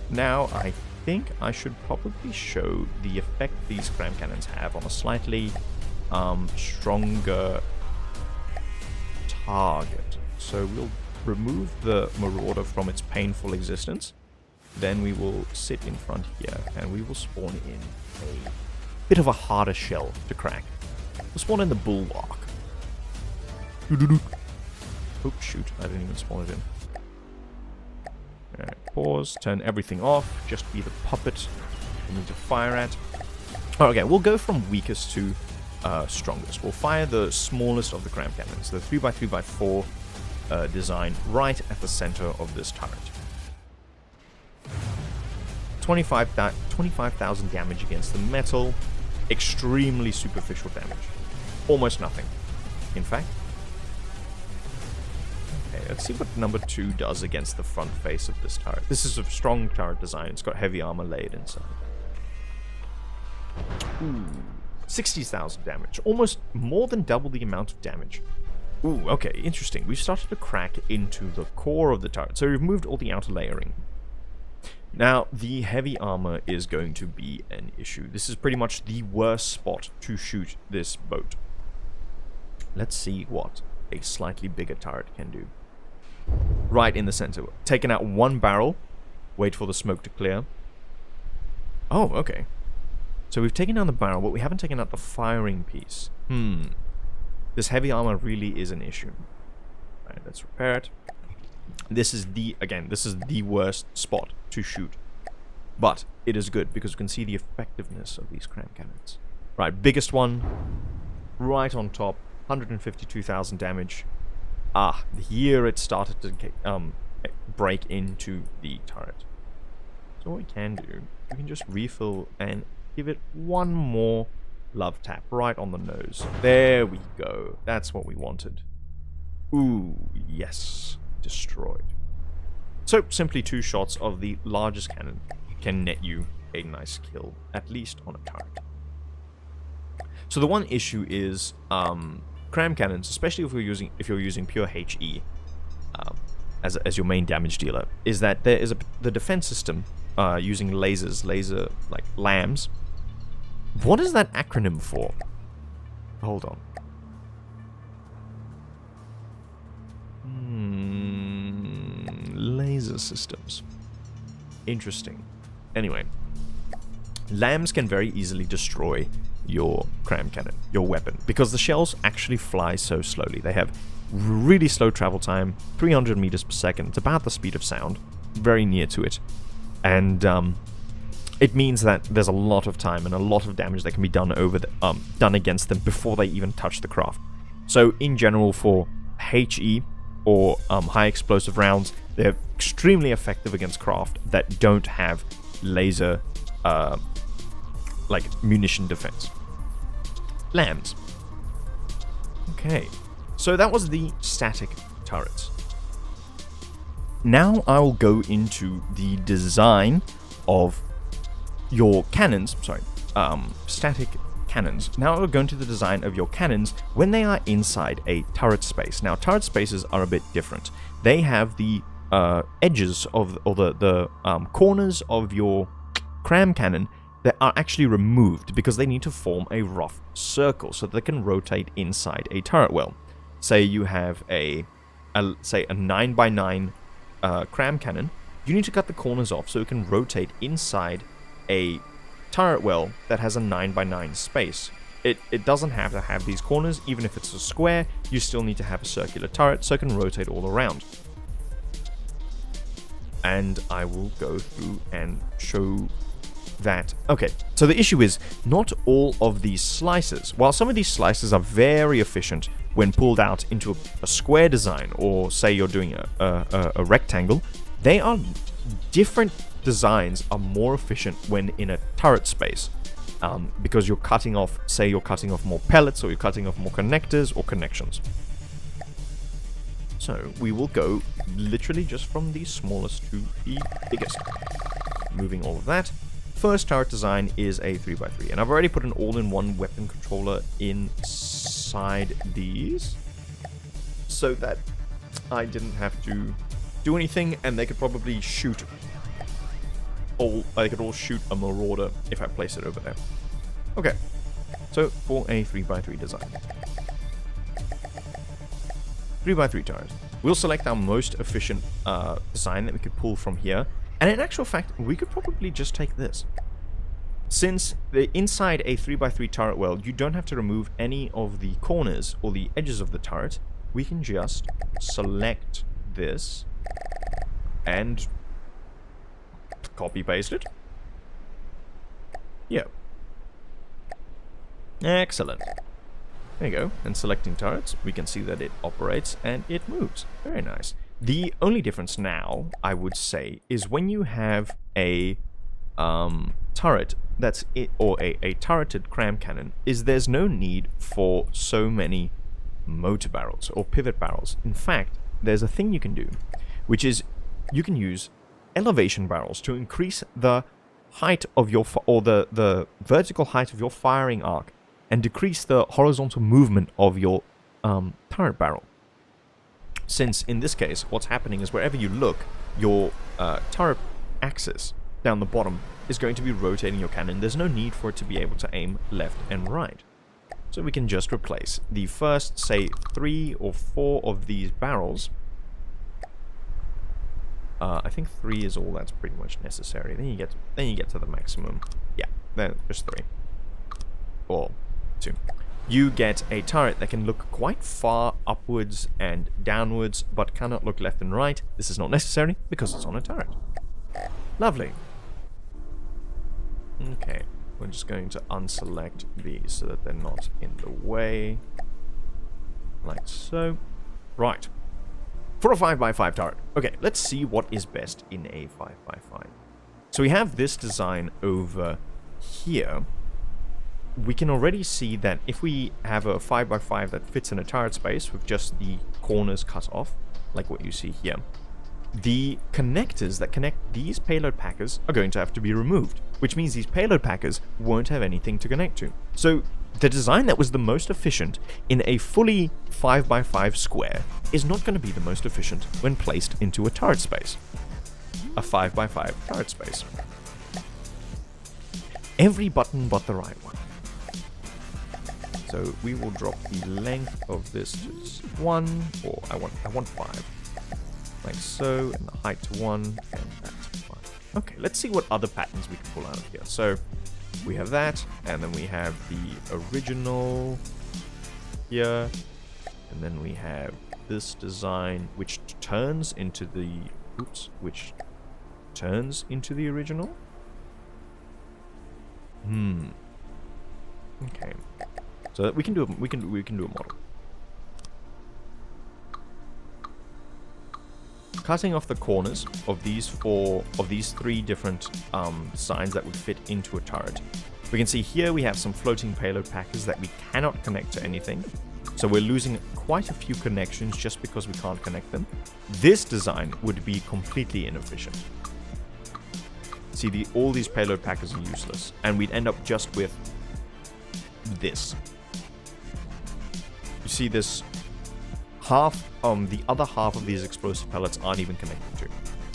now I think I should probably show the effect these Cram Cannons have on a slightly stronger target. So we'll remove the Marauder from its painful existence. Then we will sit in front here and we will spawn in a bit of a harder shell to crack. We'll spawn in the Bulwark. Oh, shoot. I didn't even spawn it in. Alright, pause. Turn everything off. Just be the puppet we need to fire at. Oh, okay, we'll go from weakest to strongest. We'll fire the smallest of the cram cannons, the 3x3x4 design, right at the center of this turret. 25,000 damage against the metal, extremely superficial damage. Almost nothing, in fact. Okay, let's see what number 2 does against the front face of this turret. This is a strong turret design. It's got heavy armor laid inside. Ooh, 60,000 damage. Almost more than double the amount of damage. Ooh, okay, interesting. We've started to crack into the core of the turret, so we've moved all the outer layering. Now, the heavy armor is going to be an issue. This is pretty much the worst spot to shoot this boat. Let's see what a slightly bigger turret can do. Right in the center. Taking out one barrel. Wait for the smoke to clear. Oh, okay. So we've taken down the barrel, but we haven't taken out the firing piece. This heavy armor really is an issue. Alright, let's repair it. This is the worst spot to shoot. But it is good because you can see the effectiveness of these cram cannons. Right, biggest one. Right on top. 152,000 damage. Here it started to break into the turret. So what we can do, we can just refill and give it one more love tap right on the nose. There we go. That's what we wanted. Ooh, yes. Destroyed. So simply 2 shots of the largest cannon can net you a nice kill, at least on a turret. So the one issue is cram cannons, especially if you're using pure HE as your main damage dealer, is that there is the defense system using laser like lambs. What is that acronym for? Hold on. Laser systems. Interesting. Anyway, lambs can very easily destroy your cram cannon, your weapon, because the shells actually fly so slowly. They have really slow travel time, 300 meters per second. It's about the speed of sound, very near to it. And it means that there's a lot of time and a lot of damage that can be done done against them before they even touch the craft. So in general, for HE or high explosive rounds, they're extremely effective against craft that don't have laser like munition defense. Lambs. Okay, so that was the static turrets. Now I will go into the design of your cannons, static cannons. Now we'll go into the design of your cannons when they are inside a turret space. Now turret spaces are a bit different. They have the edges of, or the corners of your cram cannon that are actually removed because they need to form a rough circle so that they can rotate inside a turret well. Say you have a 9x9 cram cannon, you need to cut the corners off so it can rotate inside a turret well that has a 9x9 space. It doesn't have to have these corners. Even if it's a square, you still need to have a circular turret so it can rotate all around. And I will go through and show that. Okay, so the issue is not all of these slices. While some of these slices are very efficient when pulled out into a square design, or say you're doing a rectangle, they are different. Designs are more efficient when in a turret space, because you're cutting off, say you're cutting off more pellets, or you're cutting off more connectors or connections. So we will go literally just from the smallest to the biggest. Moving all of that. First turret design is a 3x3, and I've already put an all-in-one weapon controller inside these so that I didn't have to do anything, and they could probably shoot I could all shoot a marauder if I place it over there. Okay, so for a 3x3 design. 3x3 turret. We'll select our most efficient design that we could pull from here, and in actual fact, we could probably just take this. Since inside a 3x3 turret well, you don't have to remove any of the corners or the edges of the turret, we can just select this and copy paste it. Yeah. Excellent. There you go. And selecting turrets, we can see that it operates and it moves. Very nice. The only difference now, I would say, is when you have a turret that's it, or a turreted cram cannon, is there's no need for so many motor barrels or pivot barrels. In fact, there's a thing you can do, which is you can use elevation barrels to increase the height of your the vertical height of your firing arc and decrease the horizontal movement of your turret barrel. Since in this case, what's happening is wherever you look, your turret axis down the bottom is going to be rotating your cannon. There's no need for it to be able to aim left and right. So we can just replace the first, say, 3 or 4 of these barrels. I think 3 is all that's pretty much necessary. Then you get to the maximum. Yeah, then just 3 or 2. You get a turret that can look quite far upwards and downwards, but cannot look left and right. This is not necessary because it's on a turret. Lovely. Okay, we're just going to unselect these so that they're not in the way. Like so. Right. For a 5x5 turret. Okay, let's see what is best in a 5x5. So we have this design over here. We can already see that if we have a 5x5 that fits in a turret space with just the corners cut off, like what you see here, the connectors that connect these payload packers are going to have to be removed, which means these payload packers won't have anything to connect to. So the design that was the most efficient in a fully 5x5 square is not going to be the most efficient when placed into a turret space. A 5x5 turret space. Every button but the right one. So we will drop the length of this to 1, or I want 5. Like so, and the height to 1, and that's 5. Okay, let's see what other patterns we can pull out of here. So we have that, and then we have the original here, and then we have this design, which turns into the original. Okay, so we can do a model. Cutting off the corners of these 3 different signs that would fit into a turret. We can see here we have some floating payload packers that we cannot connect to anything. So we're losing quite a few connections just because we can't connect them. This design would be completely inefficient. See, all these payload packers are useless, and we'd end up just with this. You see this half, the other half of these explosive pellets aren't even connected to.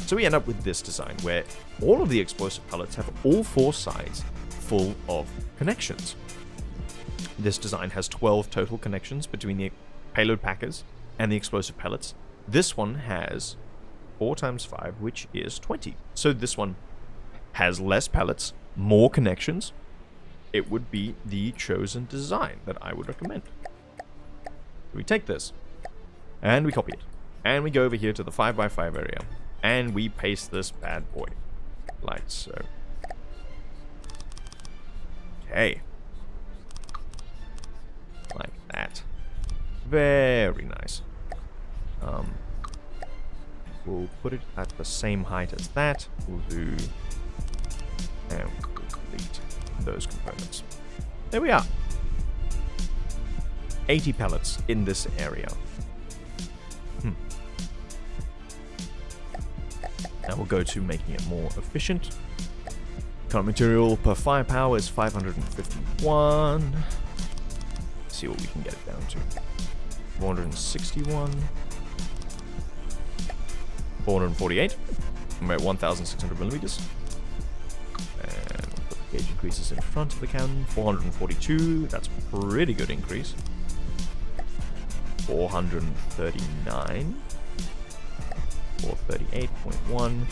So we end up with this design where all of the explosive pellets have all 4 sides full of connections. This design has 12 total connections between the payload packers and the explosive pellets. This one has 4 times 5, which is 20. So this one has less pellets, more connections. It would be the chosen design that I would recommend. We take this, and we copy it, and we go over here to the 5x5 area, and we paste this bad boy, like so. Okay. Like that. Very nice. We'll put it at the same height as that. We'll do... and we'll delete those components. There we are. 80 pellets in this area. Now we'll go to making it more efficient. Current material per firepower is 551. Let's see what we can get it down to. 461. 448. We're at 1,600 millimeters. And we'll put the gauge increases in front of the cannon. 442. That's a pretty good increase. 439. 438.1.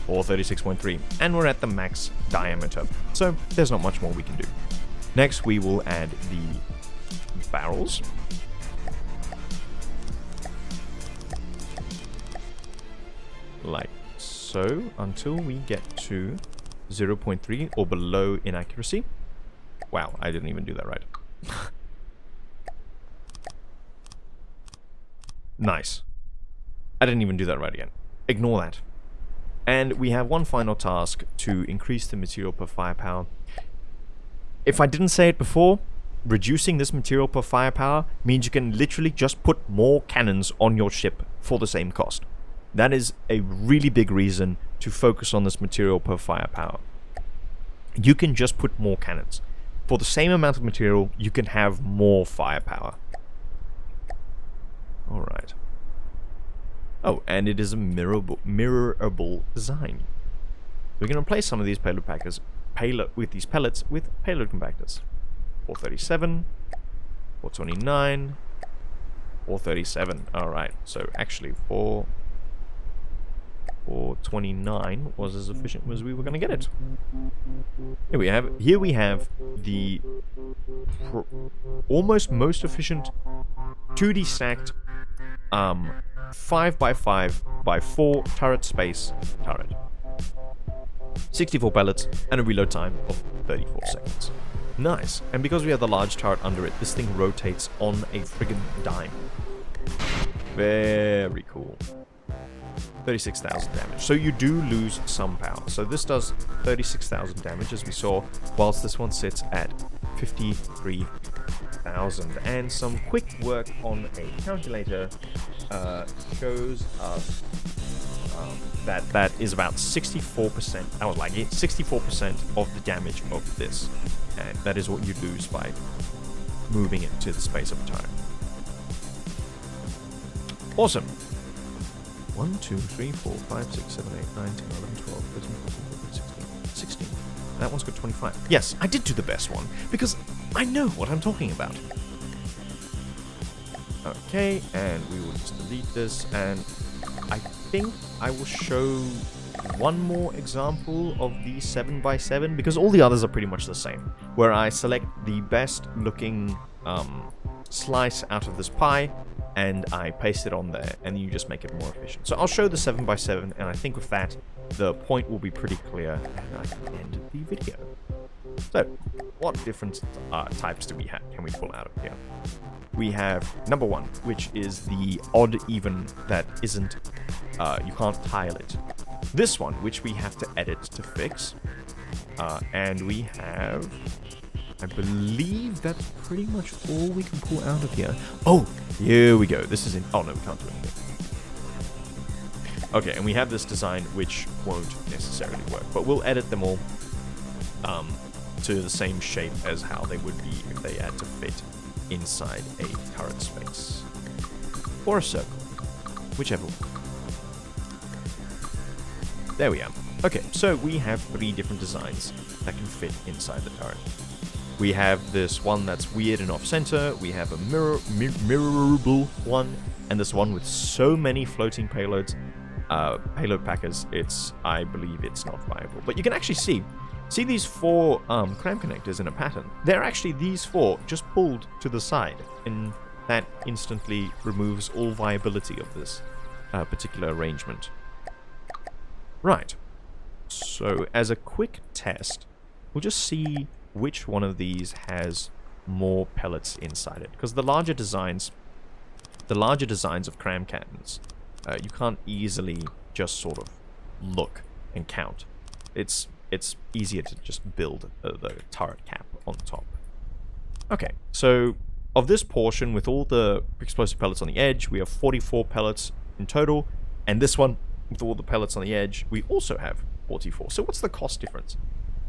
436.3. And we're at the max diameter. So there's not much more we can do. Next, we will add the barrels. Like so, until we get to 0.3 or below inaccuracy. Wow, I didn't even do that right. Nice. I didn't even do that right again. Ignore that. And we have one final task to increase the material per firepower. If I didn't say it before, reducing this material per firepower means you can literally just put more cannons on your ship for the same cost. That is a really big reason to focus on this material per firepower. You can just put more cannons. For the same amount of material, you can have more firepower. Alright. Oh, and it is a mirrorable design. We're going to replace some of these payload packers with these pellets with payload compactors. 437, 429, 437. Alright, so actually 429 was as efficient as we were going to get it. Here we have the almost most efficient 2D stacked 5x5x4 turret space turret. 64 pellets and a reload time of 34 seconds. Nice. And because we have the large turret under it, this thing rotates on a friggin' dime. Very cool. 36,000 damage. So you do lose some power. So this does 36,000 damage, as we saw, whilst this one sits at 53,000. And some quick work on a calculator shows us that is about 64%. I was like 64% of the damage of this, and that is what you lose by moving it to the space of a turret. Awesome. 1, 2, 3, 4, 5, 6, 7, 8, 9, 10, 11, 12, 13, 14, 15, 16. That one's got 25. Yes, I did do the best one, because I know what I'm talking about. Okay, and we will just delete this, and I think I will show one more example of the 7x7, because all the others are pretty much the same, where I select the best looking slice out of this pie, and I paste it on there, and you just make it more efficient. So I'll show the 7x7, and I think with that, the point will be pretty clear, and I can end the video. So, what different types do we have? Can we pull out of here? We have number one, which is the odd even that isn't, you can't tile it. This one, which we have to edit to fix. And we have, I believe that's pretty much all we can pull out of here. Oh, here we go. This is in, oh no, we can't do anything. Okay, and we have this design which won't necessarily work, but we'll edit them all to the same shape as how they would be if they had to fit inside a turret space. Or a circle. Whichever one. There we are. Okay, so we have 3 different designs that can fit inside the turret. We have this one that's weird and off-center, we have a mirrorable one, and this one with so many floating payload packers, I believe it's not viable. But you can actually see these 4 cram connectors in a pattern. They're actually these 4 just pulled to the side, and that instantly removes all viability of this particular arrangement. Right. So as a quick test, we'll just see which one of these has more pellets inside it. Because the larger designs of cram cannons, you can't easily just sort of look and count. It's easier to just build the turret cap on top. Okay, so of this portion with all the explosive pellets on the edge, we have 44 pellets in total, and this one with all the pellets on the edge, we also have 44. So what's the cost difference?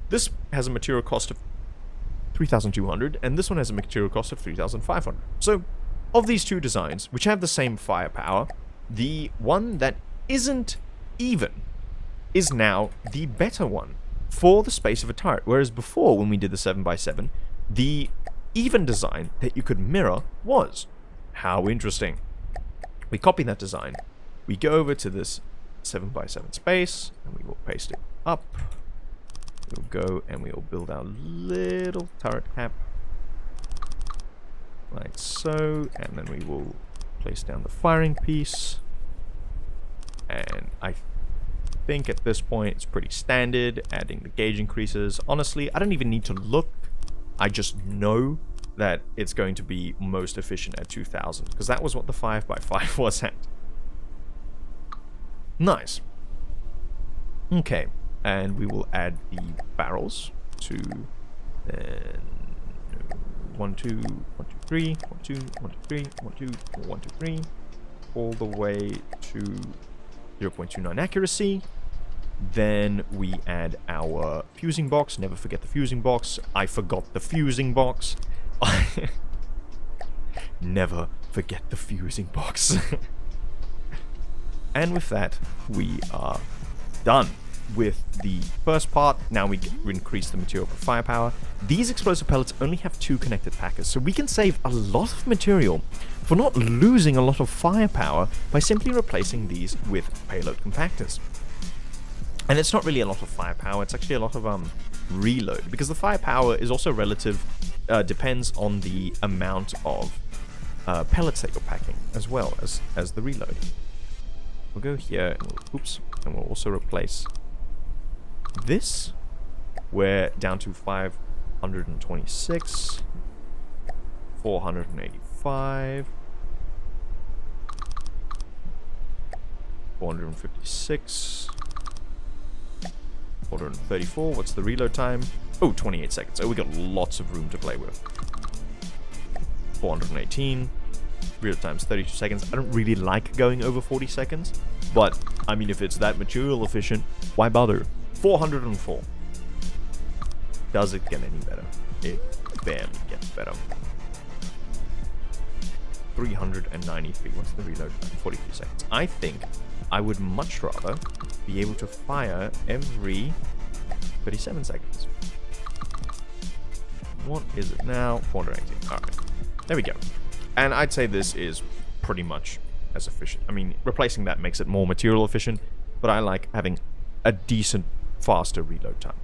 This has a material cost of 3,200, and this one has a material cost of 3,500. So of these 2 designs, which have the same firepower, the one that isn't even is now the better one for the space of a turret. Whereas before, when we did the 7x7, the even design that you could mirror was. How interesting. We copy that design. We go over to this 7x7 space, and we will paste it up. We'll go and we'll build our little turret cap. Like so. And then we will place down the firing piece. And I think at this point it's pretty standard, adding the gauge increases. Honestly, I don't even need to look. I just know that it's going to be most efficient at 2000, because that was what the 5x5 was at. Nice. Okay, and we will add the barrels to 1 2 1 2 3 1 2 1 2 3 1 2 1 2 3 all the way to 0.29 accuracy. Then we add our fusing box. Never forget the fusing box. I forgot the fusing box. Never forget the fusing box. And with that, we are done with the first part. Now we increase the material for firepower. These explosive pellets only have 2 connected packers, so we can save a lot of material for not losing a lot of firepower by simply replacing these with payload compactors. And it's not really a lot of firepower, it's actually a lot of reload, because the firepower is also relative, depends on the amount of pellets that you're packing, as well as the reload. We'll go here, and we'll also replace this. We're down to 526, 485, 456, 434. What's the reload time? Oh, 28 seconds. Oh, we got lots of room to play with. 418. Reload time's 32 seconds. I don't really like going over 40 seconds, but I mean, if it's that material efficient, why bother? 404. Does it get any better? It barely gets better. 393. What's the reload time? 43 seconds. I think I would much rather be able to fire every 37 seconds. What is it now? 418. Alright. There we go. And I'd say this is pretty much as efficient. I mean, replacing that makes it more material efficient, but I like having a decent, faster reload time.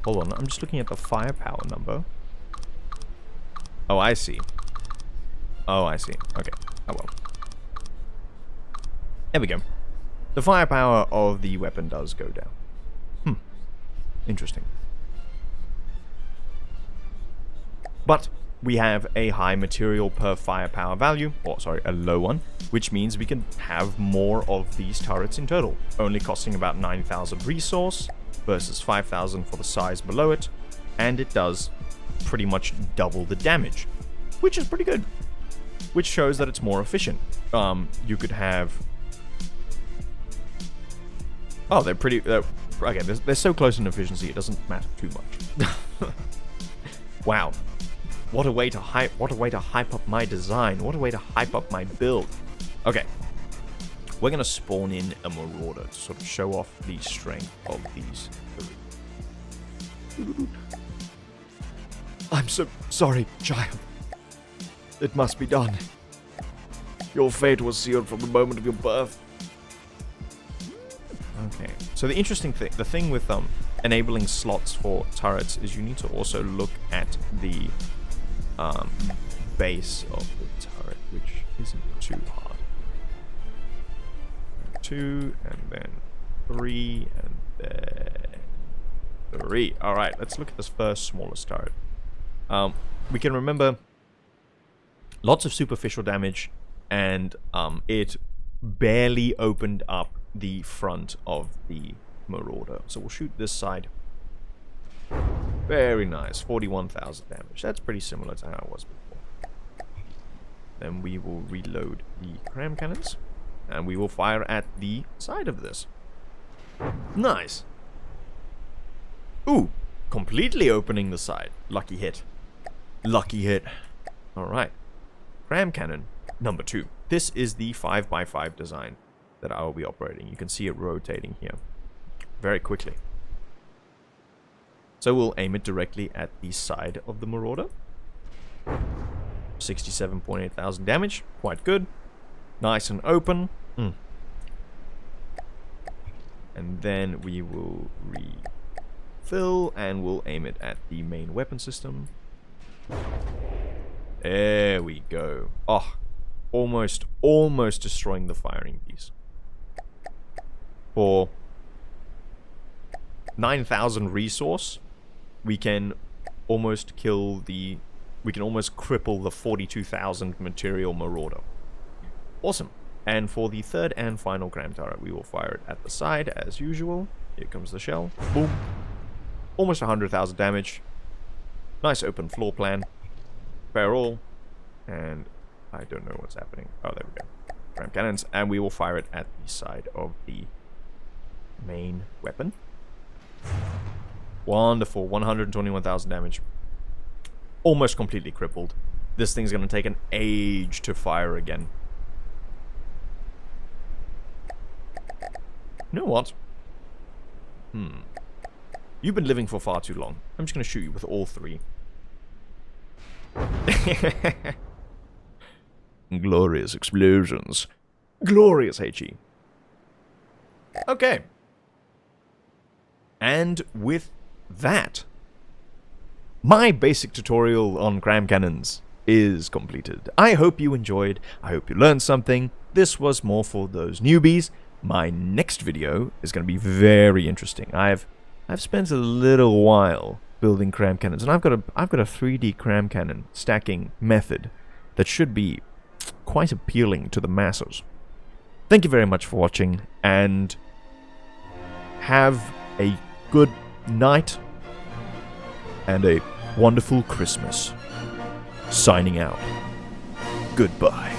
Hold on, I'm just looking at the firepower number. Oh, I see. Oh, I see. Okay. Oh, well. There we go. The firepower of the weapon does go down. Interesting. But we have a high material per firepower value, or sorry, a low one, which means we can have more of these turrets in total, only costing about 9,000 resource versus 5,000 for the size below it, and it does pretty much double the damage, which is pretty good, which shows that it's more efficient. You could have... Oh, they're pretty... Okay, they're so close in efficiency, it doesn't matter too much. Wow. What a way to hype up my design. What a way to hype up my build. Okay. We're going to spawn in a Marauder to sort of show off the strength of these three. I'm so sorry, child. It must be done. Your fate was sealed from the moment of your birth. Okay, so the interesting thing, the thing with enabling slots for turrets is you need to also look at the base of the turret, which isn't too hard. 2, and then 3, and then 3. Alright, let's look at this first smallest turret. We can remember lots of superficial damage, and it barely opened up the front of the Marauder. So we'll shoot this side. Very nice. 41,000 damage. That's pretty similar to how it was before. Then we will reload the Cram Cannons, and we will fire at the side of this. Nice. Ooh, completely opening the side. Lucky hit. Lucky hit. Alright. Cram Cannon number 2. This is the 5x5 design that I will be operating. You can see it rotating here very quickly. So we'll aim it directly at the side of the Marauder. 67.8 thousand damage. Quite good. Nice and open. And then we will refill and we'll aim it at the main weapon system. There we go. Oh, almost destroying the firing piece. For 9,000 resource, we can almost cripple the 42,000 material marauder. Awesome. And for the third and final cram turret, we will fire it at the side as usual. Here comes the shell. Boom. Almost 100,000 damage. Nice open floor plan. Fire all. And I don't know what's happening. Oh, there we go. Cram cannons. And we will fire it at the side of the main weapon. Wonderful. 121,000 damage. Almost completely crippled. This thing's going to take an age to fire again. You know what? You've been living for far too long. I'm just going to shoot you with all three. Glorious explosions. Glorious HE. Okay. And with that, my basic tutorial on cram cannons is completed. I hope you enjoyed. I hope you learned something. This was more for those newbies. My next video is going to be very interesting. I've spent a little while building cram cannons, and I've got a 3D cram cannon stacking method that should be quite appealing to the masses. Thank you very much for watching, and have a good night and a wonderful Christmas. Signing out. Goodbye.